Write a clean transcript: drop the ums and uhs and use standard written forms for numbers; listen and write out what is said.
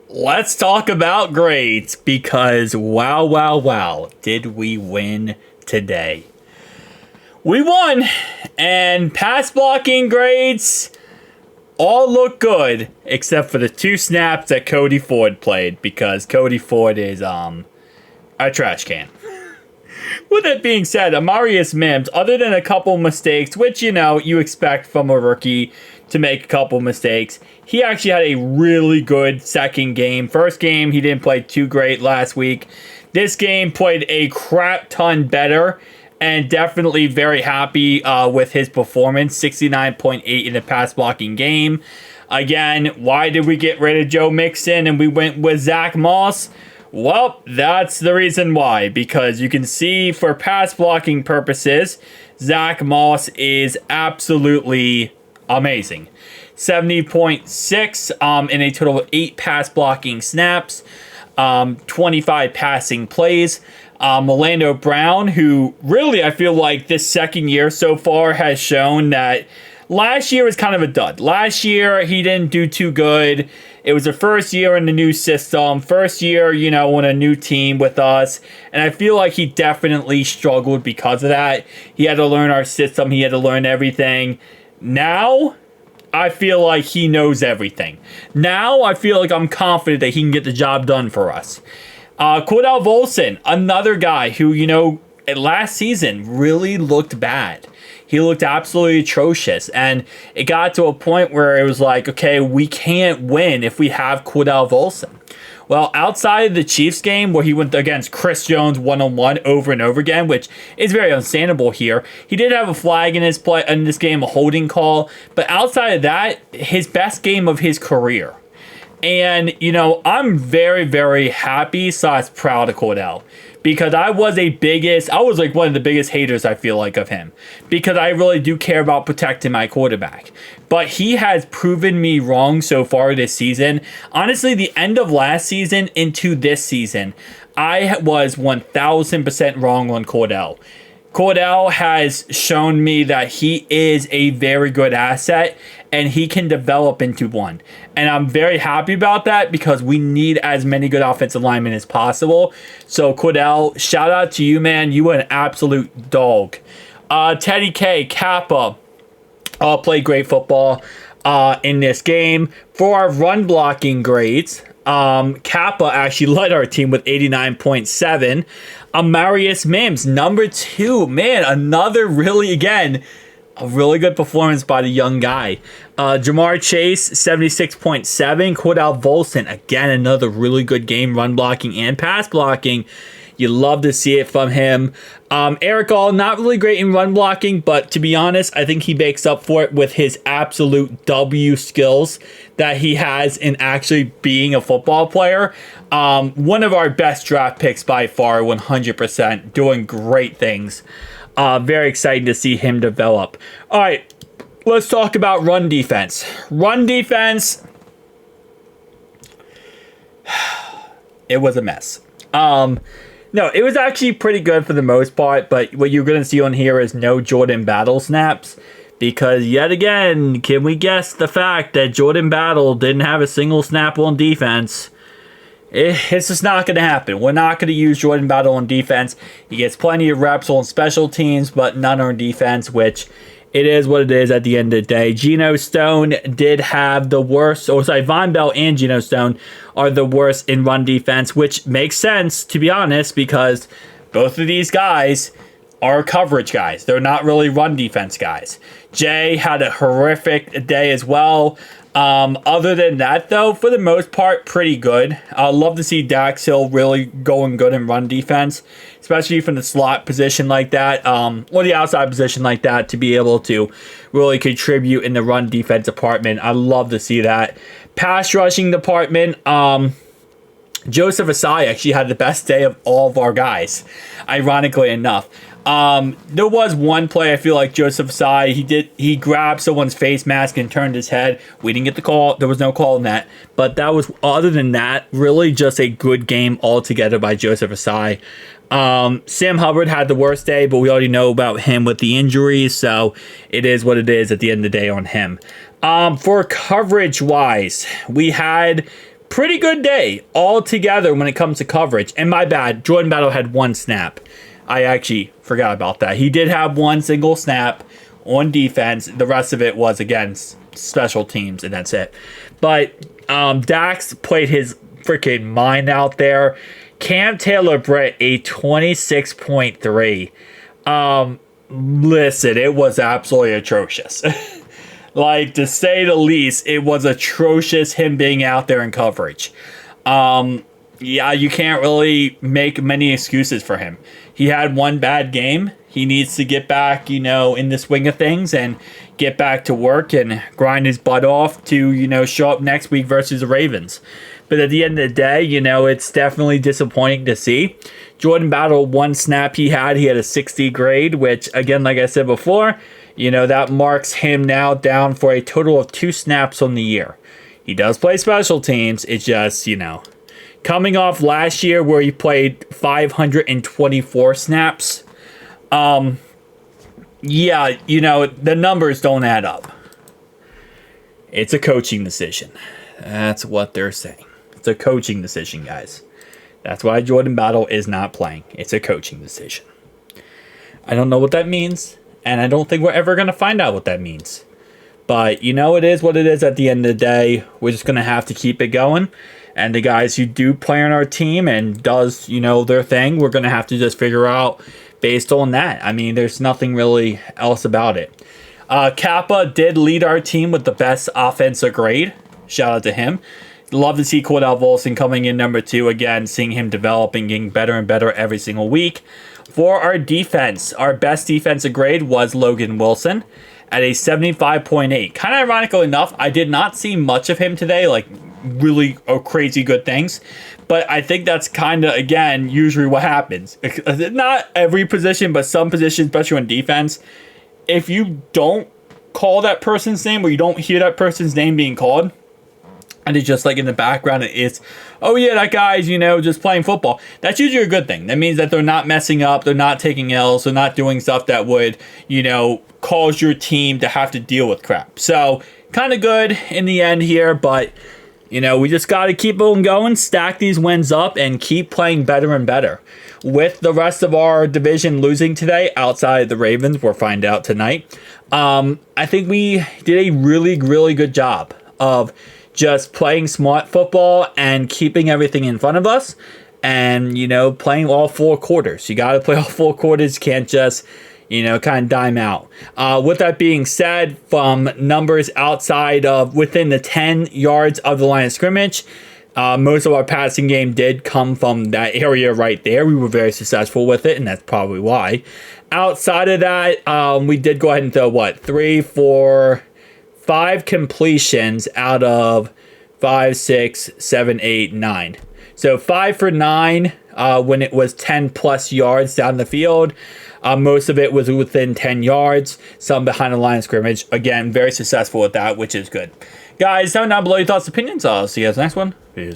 Let's talk about grades because wow, did we win today? We won, and pass blocking grades all look good except for the 2 snaps that Cody Ford played because Cody Ford is a trash can. With that being said, Amarius Mims, other than a couple mistakes, which you expect from a rookie to make a couple mistakes, he actually had a really good second game. First game, he didn't play too great last week. This game played a crap ton better, and definitely very happy with his performance. 69.8 in the pass blocking game. Again, why did we get rid of Joe Mixon and we went with Zach Moss? Well, that's the reason why, because you can see for pass blocking purposes, Zach Moss is absolutely amazing. 70.6 in a total of 8 pass blocking snaps, 25 passing plays. Orlando Brown, who really I feel like this second year so far has shown that last year was kind of a dud. Last year, he didn't do too good. It was the first year in the new system, first year, on a new team with us. And I feel like he definitely struggled because of that. He had to learn our system. He had to learn everything. Now, I feel like he knows everything. Now, I feel like I'm confident that he can get the job done for us. Cordell Volson, another guy who, last season really looked bad. He looked absolutely atrocious. And it got to a point where it was like, okay, we can't win if we have Cordell Volson. Well, outside of the Chiefs game where he went against Chris Jones one-on-one over and over again, which is very understandable here, he did have a flag in his play in this game, a holding call. But outside of that, his best game of his career. And, I'm very, very happy / proud of Cordell. Because I was like one of the biggest haters, I feel like, of him. Because I really do care about protecting my quarterback. But he has proven me wrong so far this season. Honestly, the end of last season into this season, I was 1000% wrong on Cordell. Cordell has shown me that he is a very good asset and he can develop into one. And I'm very happy about that because we need as many good offensive linemen as possible. So Cordell, shout out to you, man. You are an absolute dog. Teddy K, Kappa, played great football in this game. For our run blocking grades, Kappa actually led our team with 89.7. Amarius Mims, number 2. Man, another really, again, a really good performance by the young guy. Jamar Chase, 76.7. Cordell Volson, again, another really good game, run blocking and pass blocking. You love to see it from him. Eric All, not really great in run blocking, but to be honest, I think he makes up for it with his absolute W skills that he has in actually being a football player. One of our best draft picks by far, 100%, doing great things. Very exciting to see him develop. All right, let's talk about run defense. Run defense, it was a mess. No, it was actually pretty good for the most part, but what you're going to see on here is no Jordan Battle snaps. Because yet again, can we guess the fact that Jordan Battle didn't have a single snap on defense? It's just not going to happen. We're not going to use Jordan Battle on defense. He gets plenty of reps on special teams, but none on defense, which it is what it is at the end of the day. Geno Stone did have the worst, Von Bell and Geno Stone are the worst in run defense, which makes sense, to be honest, because both of these guys are coverage guys. They're not really run defense guys. Jay had a horrific day as well. Other than that, though, for the most part, pretty good. I'd love to see Dax Hill really going good in run defense, especially from the slot position like that, or the outside position like that, to be able to really contribute in the run defense department. I'd love to see that. Pass rushing department, Joseph Asai actually had the best day of all of our guys, ironically enough. There was one play, I feel like Joseph Asai, he grabbed someone's face mask and turned his head. We didn't get the call. There was no call on that. But that was, other than that, really just a good game altogether by Joseph Asai. Sam Hubbard had the worst day, but we already know about him with the injuries, so it is what it is at the end of the day on him. For coverage-wise, we had pretty good day altogether when it comes to coverage. And my bad, Jordan Battle had 1 snap. I actually forgot about that. He did have 1 single snap on defense. The rest of it was against special teams, and that's it. But Dax played his freaking mind out there. Cam Taylor-Britt, a 26.3. Listen, it was absolutely atrocious. Like, to say the least, it was atrocious him being out there in coverage. Yeah, you can't really make many excuses for him. He had 1 bad game. He needs to get back, in the swing of things and get back to work and grind his butt off to, show up next week versus the Ravens. But at the end of the day, it's definitely disappointing to see. Jordan Battle, 1 snap he had a 60 grade, which, again, like I said before, that marks him now down for a total of 2 snaps on the year. He does play special teams. It's just, coming off last year where he played 524 snaps. Yeah, the numbers don't add up. It's a coaching decision. That's what they're saying. It's a coaching decision, guys. That's why Jordan Battle is not playing. It's a coaching decision. I don't know what that means, and I don't think we're ever going to find out what that means. But, it is what it is at the end of the day. We're just going to have to keep it going. And the guys who do play on our team and does, their thing, we're going to have to just figure out based on that. I mean, there's nothing really else about it. Kappa did lead our team with the best offensive grade. Shout out to him. Love to see Cordell Volson coming in number 2 again, seeing him develop and getting better and better every single week. For our defense, our best defensive grade was Logan Wilson at a 75.8. Kind of ironical enough, I did not see much of him today, like really crazy good things. But I think that's kind of, again, usually what happens. Not every position, but some positions, especially on defense, if you don't call that person's name or you don't hear that person's name being called, and it's just like in the background, it's, oh yeah, that guy's, just playing football. That's usually a good thing. That means that they're not messing up, they're not taking L's, they're not doing stuff that would, cause your team to have to deal with crap. So, kind of good in the end here, but, we just got to keep on going, stack these wins up, and keep playing better and better. With the rest of our division losing today, outside of the Ravens, we'll find out tonight, I think we did a really, really good job of just playing smart football and keeping everything in front of us and, playing all 4 quarters. You got to play all 4 quarters. Can't just, kind of dime out. With that being said, from numbers outside of within the 10 yards of the line of scrimmage, most of our passing game did come from that area right there. We were very successful with it, and that's probably why. Outside of that, we did go ahead and throw, 3, 4... 5 completions out of 5, 6, 7, 8, 9. So 5 for 9 when it was 10 plus yards down the field. Most of it was within 10 yards, some behind the line of scrimmage. Again, very successful with that, which is good. Guys, comment down below your thoughts and opinions. I'll see you guys next one. Peace.